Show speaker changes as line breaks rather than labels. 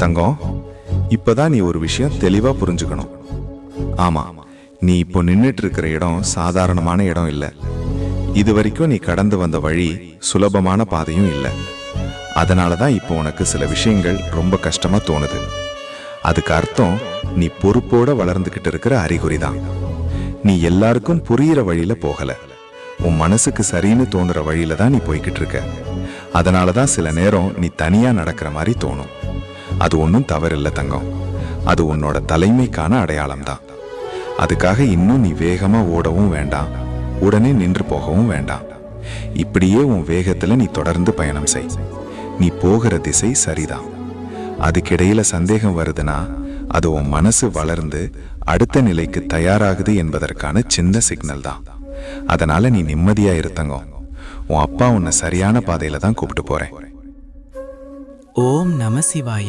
தங்கம், இப்பதான் நீ ஒரு விஷயம் தெளிவா புரிஞ்சுக்கணும். ஆமா, நீ இப்போ நின்னுட்டு இருக்கிற இடம் சாதாரணமான இடம் இல்லை. இது வரைக்கும் நீ கடந்து வந்த வழி சுலபமான பாதையும் இல்லை. அதனாலதான் இப்போ உனக்கு சில விஷயங்கள் ரொம்ப கஷ்டமா தோணுது. அதுக்கு அர்த்தம் நீ பொறுப்போட வளர்ந்துகிட்டு இருக்கிற அறிகுறி தான். நீ எல்லாருக்கும் புரியிற வழியில போகல, உன் மனசுக்கு சரின்னு தோணுற வழியில தான் நீ போய்கிட்டு இருக்க. அதனாலதான் சில நேரம் நீ தனியா நடக்கிற மாதிரி தோணும். அது ஒன்றும் தவறில்லை தங்கம், அது உன்னோட தலைமைக்கான அடையாளம் தான். அதுக்காக இன்னும் நீ வேகமா ஓடவும் வேண்டாம், உடனே நின்று போகவும் வேண்டாம். இப்படியே உன் வேகத்துல நீ தொடர்ந்து பயணம் செய். நீ போகிற திசை சரிதான். அதுக்கிடையில சந்தேகம் வருதுன்னா அது உன் மனசு வளர்ந்து அடுத்த நிலைக்கு தயாராகுது என்பதற்கான சின்ன சிக்னல் தான். அதனால நீ நிம்மதியா இருத்தங்கம். உன் அப்பா உன்னை சரியான பாதையில தான் கூப்பிட்டு போறேன்.
ஓம் நம சிவாய.